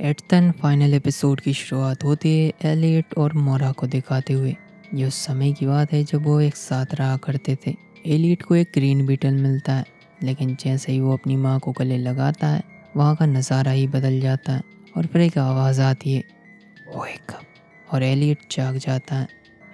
Eight and final episode की शुरुआत होती है एलियट और मोरा को दिखाते हुए। ये उस समय की बात है जब वो एक साथ रहा करते थे। एलियट को एक ग्रीन बीटल मिलता है, लेकिन जैसे ही वो अपनी माँ को गले लगाता है वहाँ का नज़ारा ही बदल जाता है और फिर एक आवाज़ आती है, वेक अप। और एलियट जाग जाता है।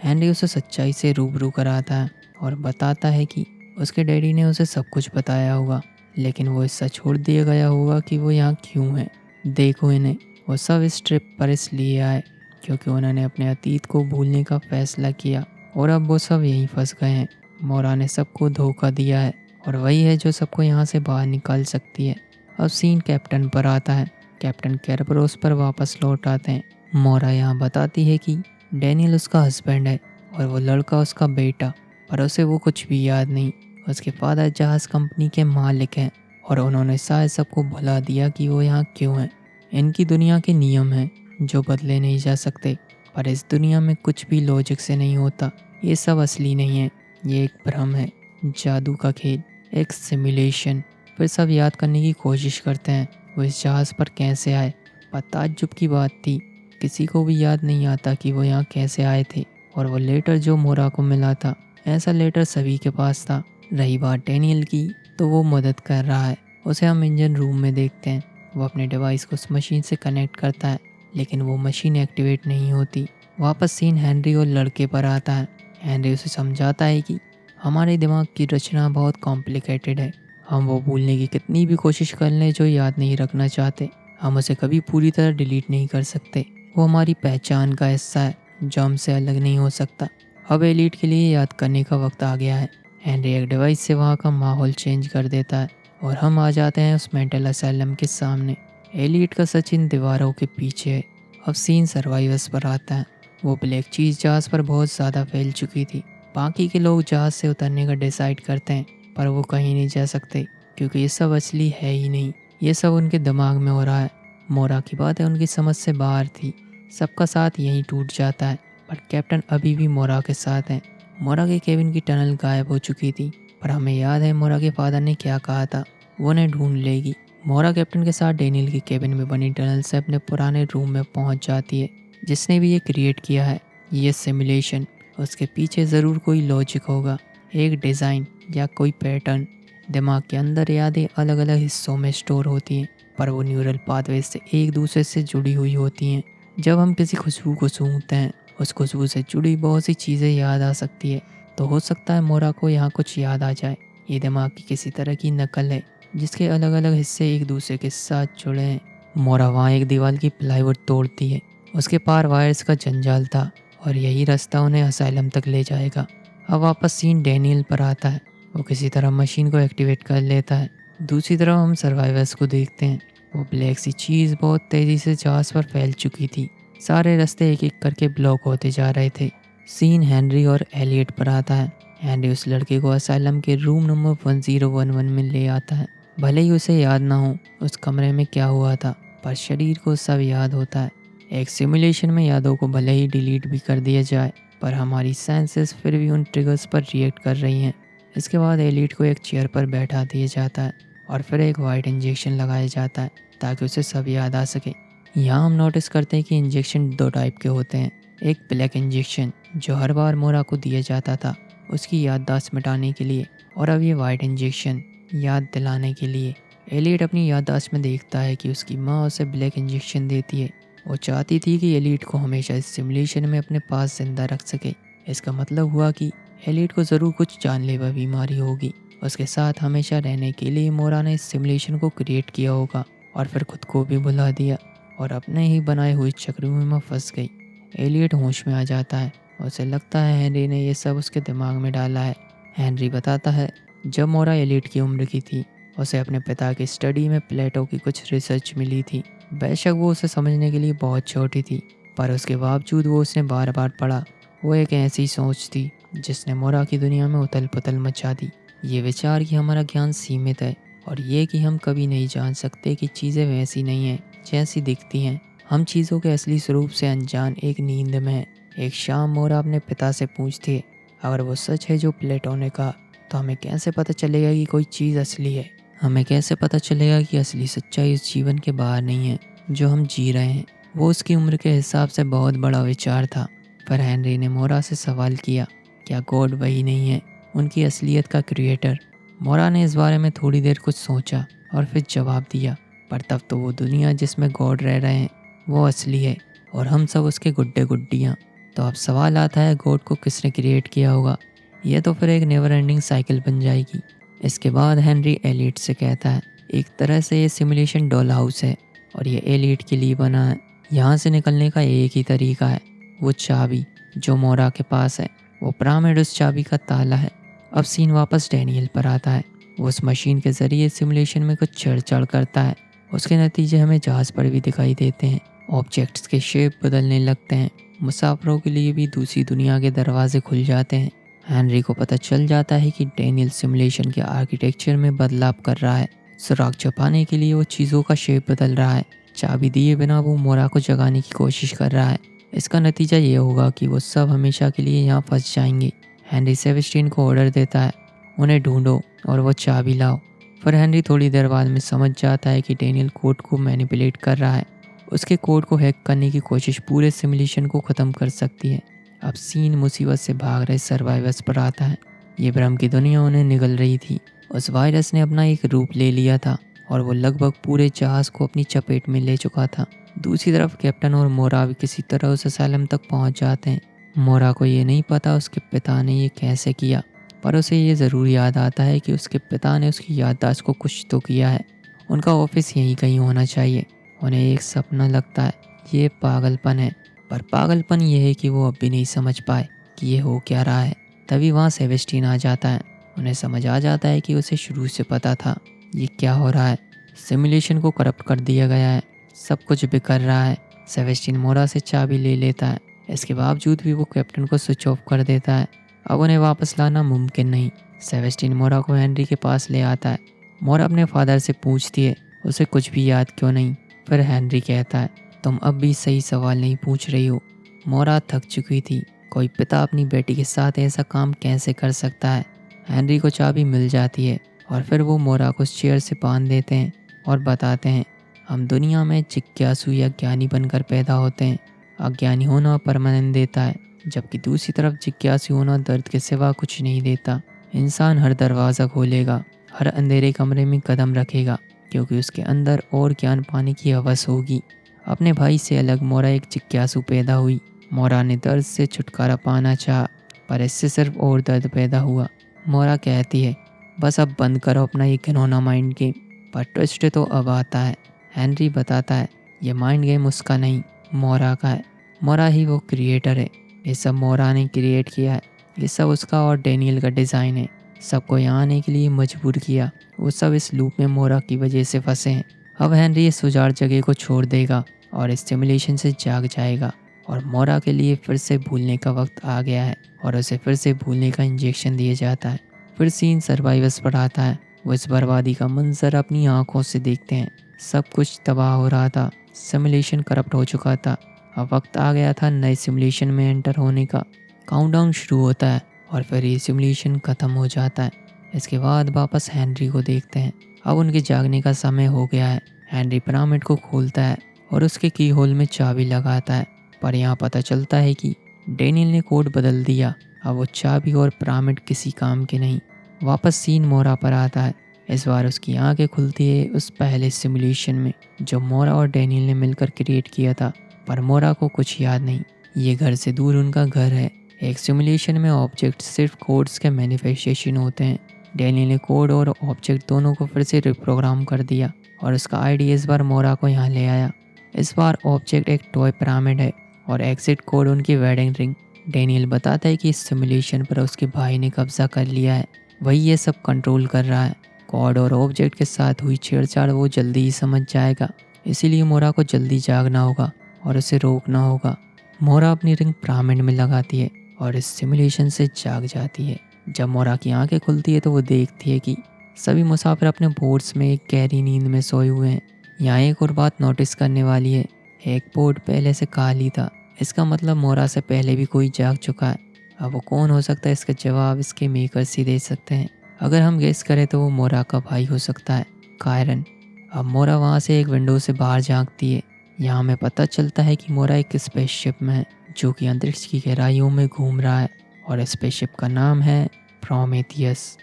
हेनरी उसे सच्चाई से रूबरू कराता है और बताता है कि उसके डैडी ने उसे सब कुछ बताया होगा, लेकिन वो इससे छोड़ दिया गया होगा कि वो यहाँ क्यों है। देखो इन्हें, वो सब इस ट्रिप पर इसलिए आए क्योंकि उन्होंने अपने अतीत को भूलने का फैसला किया और अब वो सब यहीं फंस गए हैं। मोरा ने सबको धोखा दिया है और वही है जो सबको यहाँ से बाहर निकाल सकती है। अब सीन कैप्टन पर आता है। कैप्टन कैरबरोस पर वापस लौट आते हैं। मोरा यहाँ बताती है कि डैनियल उसका हस्बैंड है और वो लड़का उसका बेटा, पर उसे वो कुछ भी याद नहीं। उसके फादर जहाज़ कंपनी के मालिक हैं और उन्होंने शायद सबको भुला दिया कि वो यहाँ क्यों हैं। इनकी दुनिया के नियम हैं जो बदले नहीं जा सकते, पर इस दुनिया में कुछ भी लॉजिक से नहीं होता। ये सब असली नहीं है, ये एक भ्रम है, जादू का खेल, एक सिमुलेशन। फिर सब याद करने की कोशिश करते हैं वो इस जहाज़ पर कैसे आए। पर ताज्जुब की बात थी, किसी को भी याद नहीं आता कि वो यहाँ कैसे आए थे। और वो लेटर जो मोरा को मिला था, ऐसा लेटर सभी के पास था। रही बात डैनियल की, तो वो मदद कर रहा है। उसे हम इंजन रूम में देखते हैं। वो अपने डिवाइस को उस मशीन से कनेक्ट करता है, लेकिन वो मशीन एक्टिवेट नहीं होती। वापस सीन हेनरी और लड़के पर आता है। हेनरी उसे समझाता है कि हमारे दिमाग की रचना बहुत कॉम्प्लिकेटेड है। हम वो भूलने की कितनी भी कोशिश कर लें जो याद नहीं रखना चाहते, हम उसे कभी पूरी तरह डिलीट नहीं कर सकते। वो हमारी पहचान का हिस्सा है जो हमसे अलग नहीं हो सकता। अब एलिट के लिए याद करने का वक्त आ गया है। हेनरी एक डिवाइस से वहाँ का माहौल चेंज कर देता है और हम आ जाते हैं उस मेंटल असाइलम के सामने। एलिट का सच इन दीवारों के पीछे है। अब सीन सर्वाइवर्स पर आता है। वो ब्लैक चीज़ जहाज़ पर बहुत ज़्यादा फैल चुकी थी। बाकी के लोग जहाज़ से उतरने का डिसाइड करते हैं, पर वो कहीं नहीं जा सकते क्योंकि ये सब असली है ही नहीं। ये सब उनके दिमाग में हो रहा है। मोरा की बात है उनकी समझ से बाहर थी। सबका साथ यहीं टूट जाता है, पर कैप्टन अभी भी मोरा के साथ हैं। मोरा के केबिन की टनल गायब हो चुकी थी, पर हमें याद है मोरा के फादर ने क्या कहा था, वो उन्हें ढूंढ लेगी। मोरा कैप्टन के साथ डैनियल की केबिन में बनी टनल से अपने पुराने रूम में पहुंच जाती है। जिसने भी ये क्रिएट किया है, ये सिमुलेशन, उसके पीछे ज़रूर कोई लॉजिक होगा, एक डिज़ाइन या कोई पैटर्न। दिमाग के अंदर यादें अलग अलग हिस्सों में स्टोर होती हैं, पर वो न्यूरल पाथवे से एक दूसरे से जुड़ी हुई होती हैं। जब हम किसी खुशबू को सूंघते हैं, उस खुशबू से जुड़ी बहुत सी चीज़ें याद आ सकती है। तो हो सकता है मोरा को यहाँ कुछ याद आ जाए। ये दिमाग की किसी तरह की नकल है जिसके अलग अलग हिस्से एक दूसरे के साथ जुड़े हैं। मोरा वहाँ एक दीवार की प्लाईवुड तोड़ती है। उसके पार वायर्स का जंजाल था और यही रास्ता उन्हें असाइलम तक ले जाएगा। अब वापस सीन डैनियल पर आता है। वो किसी तरह मशीन को एक्टिवेट कर लेता है। दूसरी तरफ हम सर्वाइवर्स को देखते हैं। वो ब्लैक सी चीज़ बहुत तेज़ी से जहाज़ पर फैल चुकी थी। सारे रास्ते एक एक करके ब्लॉक होते जा रहे थे। सीन हेनरी और एलियट पर आता है। हेनरी उस लड़के को असाइलम के रूम नंबर 1011 में ले आता है। भले ही उसे याद ना हो उस कमरे में क्या हुआ था, पर शरीर को सब याद होता है। एक सिमुलेशन में यादों को भले ही डिलीट भी कर दिया जाए, पर हमारी सेंसेस फिर भी उन ट्रिगर्स पर रिएक्ट कर रही हैं। इसके बाद एलिट को एक चेयर पर बैठा दिया जाता है और फिर एक वाइट इंजेक्शन लगाया जाता है ताकि उसे सब याद आ सके। यहाँ हम नोटिस करते हैं कि इंजेक्शन दो टाइप के होते हैं। एक ब्लैक इंजेक्शन जो हर बार मोरा को दिया जाता था उसकी याददाश्त मिटाने के लिए, और अब ये वाइट इंजेक्शन याद दिलाने के लिए। एलिट अपनी याददाश्त में देखता है कि उसकी माँ उसे ब्लैक इंजेक्शन देती है। वो चाहती थी कि एलिट को हमेशा इस सिमुलेशन में अपने पास जिंदा रख सके। इसका मतलब हुआ कि एलिट को ज़रूर कुछ जानलेवा बीमारी होगी। उसके साथ हमेशा रहने के लिए मोरा ने इस सिमुलेशन को क्रिएट किया होगा और फिर खुद को भी भुला दिया और अपने ही बनाए हुए चक्रव्यूह में फंस गई। एलियट होश में आ जाता है। उसे लगता है हेनरी ने यह सब उसके दिमाग में डाला है। हेनरी बताता है जब मोरा एलियट की उम्र की थी उसे अपने पिता की स्टडी में प्लेटो की कुछ रिसर्च मिली थी। बेशक वो उसे समझने के लिए बहुत छोटी थी, पर उसके बावजूद वो उसने बार बार पढ़ा। वो एक ऐसी सोच थी जिसने मोरा की दुनिया में उथल पुथल मचा दी। ये विचार कि हमारा ज्ञान सीमित है और ये कि हम कभी नहीं जान सकते कि चीज़ें वैसी नहीं हैं जैसी दिखती हैं। हम चीज़ों के असली स्वरूप से अनजान एक नींद में हैं। एक शाम मोरा अपने पिता से पूछती है, अगर वो सच है जो प्लेटो ने कहा, तो हमें कैसे पता चलेगा कि कोई चीज़ असली है? हमें कैसे पता चलेगा कि असली सच्चाई इस जीवन के बाहर नहीं है? जो हम जी रहे हैं वो उसकी उम्र के हिसाब से बहुत बड़ा विचार था। पर हेनरी ने मोरा से सवाल किया, क्या गॉड वही नहीं है उनकी असलियत का क्रिएटर? मोरा ने इस बारे में थोड़ी देर कुछ सोचा और फिर जवाब दिया, पर तब तो वो दुनिया जिसमें गॉड रह रहे हैं वो असली है और हम सब उसके गुड्डे गुड्डियाँ। तो अब सवाल आता है, गॉड को किसने क्रिएट किया होगा? यह तो फिर एक नेवर एंडिंग साइकिल बन जाएगी। इसके बाद हेनरी एलिट से कहता है, एक तरह से ये सिमुलेशन डॉल हाउस है और ये एलिट के लिए बना है। यहाँ से निकलने का एक ही तरीका है, वो चाबी जो मोरा के पास है। वो पिरामिड उस चाबी का ताला है। अब सीन वापस डैनियल पर आता है। वो उस मशीन के ज़रिए सिमुलेशन में कुछ छेड़छाड़ करता है। उसके नतीजे हमें जहाज़ पर भी दिखाई देते हैं। ऑब्जेक्ट्स के शेप बदलने लगते हैं। मुसाफिरों के लिए भी दूसरी दुनिया के दरवाजे खुल जाते हैं। हेनरी को पता चल जाता है कि डैनियल सिमुलेशन के आर्किटेक्चर में बदलाव कर रहा है। सुराग छुपाने के लिए वो चीज़ों का शेप बदल रहा है। चाबी दिए बिना वो मोरा को जगाने की कोशिश कर रहा है। इसका नतीजा ये होगा कि वो सब हमेशा के लिए यहाँ फंस जाएंगे। हेनरी सेबेस्टियन को ऑर्डर देता है, उन्हें ढूंढो और वो चाबी लाओ। पर हेनरी थोड़ी देर बाद में समझ जाता है कि डैनियल कोड को मैनिपुलेट कर रहा है। उसके कोड को हैक करने की कोशिश पूरे सिमुलेशन को ख़त्म कर सकती है। अब सीन मुसीबत से भाग रहे सर्वाइवर्स पर आता है। ये भ्रम की दुनिया उन्हें निगल रही थी। उस वायरस ने अपना एक रूप ले लिया था और वो लगभग पूरे जहाज़ को अपनी चपेट में ले चुका था। दूसरी तरफ कैप्टन और मोरा भी किसी तरह उस असैलम तक पहुंच जाते हैं। मोरा को ये नहीं पता उसके पिता ने ये कैसे किया, पर उसे ये ज़रूर याद आता है कि उसके पिता ने उसकी याददाश्त को कुछ तो किया है। उनका ऑफिस यहीं कहीं होना चाहिए। उन्हें एक सपना लगता है, ये पागलपन है, पर पागलपन यह है कि वो अब भी नहीं समझ पाए कि ये हो क्या रहा है। तभी वहाँ सेबेस्टियन आ जाता है। उन्हें समझ आ जाता है कि उसे शुरू से पता था ये क्या हो रहा है। सिमुलेशन को करप्ट कर दिया गया है, सब कुछ बिखर रहा है। सेबेस्टियन मोरा से चाबी ले लेता है। इसके बावजूद भी वो कैप्टन को स्विच ऑफ कर देता है। अब उन्हें वापस लाना मुमकिन नहीं। सेबेस्टियन मोरा को हेनरी के पास ले आता है। मोरा अपने फादर से पूछती है उसे कुछ भी याद क्यों नहीं। फिर हेनरी कहता है, तुम अब भी सही सवाल नहीं पूछ रही हो। मोरा थक चुकी थी। कोई पिता अपनी बेटी के साथ ऐसा काम कैसे कर सकता है। हेनरी को चाबी मिल जाती है और फिर वो मोरा को उस चेयर से बांध देते हैं और बताते हैं, हम दुनिया में जिज्ञासु या ज्ञानी बनकर पैदा होते हैं। अज्ञानी होना परमानेंट देता है, जबकि दूसरी तरफ जिज्ञासु होना दर्द के सिवा कुछ नहीं देता। इंसान हर दरवाज़ा खोलेगा, हर अंधेरे कमरे में कदम रखेगा, क्योंकि उसके अंदर और ज्ञान पाने की हवस होगी। अपने भाई से अलग मोरा एक जिज्ञासु पैदा हुई। मोरा ने दर्द से छुटकारा पाना चाहा, पर इससे सिर्फ और दर्द पैदा हुआ। मोरा कहती है, बस अब बंद करो अपना ये घिनौना माइंड गेम। पर ट्विस्ट तो अब आता है। हेनरी बताता है, ये माइंड गेम उसका नहीं, मोरा का है। मोरा ही वो क्रिएटर है। ये सब मोरा ने क्रिएट किया है। ये सब उसका और डैनियल का डिज़ाइन है। सबको यहाँ आने के लिए मजबूर किया। वो सब इस लूप में मोरा की वजह से फंसे हैं। अब हेनरी इस उजाड़ जगह को छोड़ देगा और इस सिमुलेशन से जाग जाएगा और मोरा के लिए फिर से भूलने का वक्त आ गया है और उसे फिर से भूलने का इंजेक्शन दिया जाता है। फिर सीन सर्वाइवर्स पर आता है। वो इस बर्बादी का मंजर अपनी आंखों से देखते हैं। सब कुछ तबाह हो रहा था। सिमुलेशन करप्ट हो चुका था। अब वक्त आ गया था नए सिमुलेशन में एंटर होने का। काउंटडाउन शुरू होता है और फिर ये सिमुलेशन ख़त्म हो जाता है। इसके बाद वापस हेनरी को देखते हैं। अब उनके जागने का समय हो गया है। हेनरी पिरामिड को खोलता है और उसके की होल में चाबी लगाता है, पर यहाँ पता चलता है कि डैनियल ने कोड बदल दिया। अब वो चाबी और पिरामिड किसी काम के नहीं। वापस सीन मोरा पर आता है। इस बार उसकी आंखें खुलती है उस पहले सिमुलेशन में जो मोरा और डैनियल ने मिलकर क्रिएट किया था, पर मोरा को कुछ याद नहीं। ये घर से दूर उनका घर है। एक सिमुलेशन में ऑब्जेक्ट सिर्फ कोड्स के मैनिफेस्टेशन होते हैं। डैनियल ने कोड और ऑब्जेक्ट दोनों को फिर से रिप्रोग्राम कर दिया और उसका आईडी इस बार मोरा को यहाँ ले आया। इस बार ऑब्जेक्ट एक टॉय पिरामिड है और एग्जिट कोड उनकी वेडिंग रिंग। डैनियल बताता है कि इस सिमुलेशन पर उसके भाई ने कब्जा कर लिया है, वही ये सब कंट्रोल कर रहा है। कोड और ऑब्जेक्ट के साथ हुई छेड़छाड़ वो जल्दी ही समझ जाएगा, इसीलिए मोरा को जल्दी जागना होगा और उसे रोकना होगा। मोरा अपनी रिंग पिरामिड में लगाती है और इस सिमुलेशन से जाग जाती है। जब मोरा की आंखें खुलती है तो वो देखती है कि सभी मुसाफिर अपने बोट्स में एक गहरी नींद में सोए हुए हैं। यहाँ एक और बात नोटिस करने वाली है, एक बोट पहले से खाली था। इसका मतलब मोरा से पहले भी कोई जाग चुका है। अब वो कौन हो सकता है, इसका जवाब इसके मेकर्स ही दे सकते हैं। अगर हम गेस करें तो वो मोरा का भाई हो सकता है, कायरन। अब मोरा वहाँ से एक विंडो से बाहर झांकती है यहाँ हमें पता चलता है कि मोरा एक स्पेसशिप में है जो कि अंतरिक्ष की गहराइयों में घूम रहा है और स्पेसशिप का नाम है प्रोमेथियस।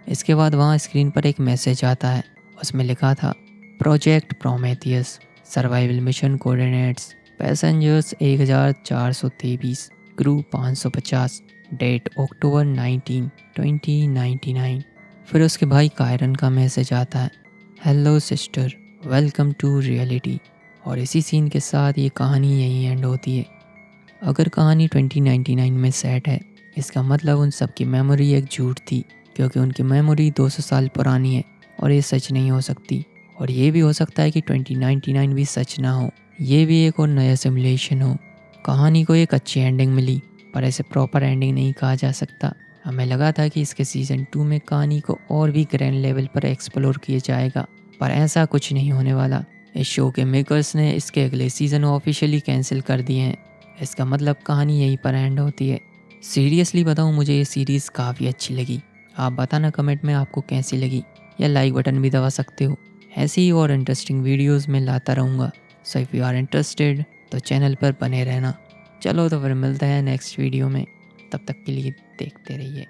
इसके बाद वहाँ स्क्रीन पर एक मैसेज आता है, उसमें लिखा था project Prometheus survival mission coordinates passengers 1423 crew 550 date October 19 2099। फिर उसके भाई कायरन का मैसेज आता है, hello sister welcome to reality. और इसी सीन के साथ ये कहानी यहीं एंड होती है। अगर कहानी 2099 में सेट है, इसका मतलब उन सब की मेमोरी एक झूठ थी, क्योंकि उनकी मेमोरी 200 साल पुरानी है और ये सच नहीं हो सकती। और ये भी हो सकता है कि 2099 भी सच ना हो, ये भी एक और नया सिमुलेशन हो। कहानी को एक अच्छी एंडिंग मिली, पर ऐसे प्रॉपर एंडिंग नहीं कहा जा सकता। हमें लगा था कि इसके सीज़न 2 में कहानी को और भी ग्रैंड लेवल पर एक्सप्लोर किया जाएगा, पर ऐसा कुछ नहीं होने वाला। इस शो के मेकर्स ने इसके अगले सीज़न ऑफिशियली कैंसिल कर दिए हैं। इसका मतलब कहानी यहीं पर एंड होती है। सीरियसली बताऊँ, मुझे ये सीरीज़ काफ़ी अच्छी लगी। आप बताना कमेंट में आपको कैसी लगी, या लाइक बटन भी दबा सकते हो। ऐसी ही और इंटरेस्टिंग वीडियोस में लाता रहूँगा। So if you are interested तो चैनल पर बने रहना। चलो तो फिर मिलते हैं नेक्स्ट वीडियो में, तब तक के लिए देखते रहिए।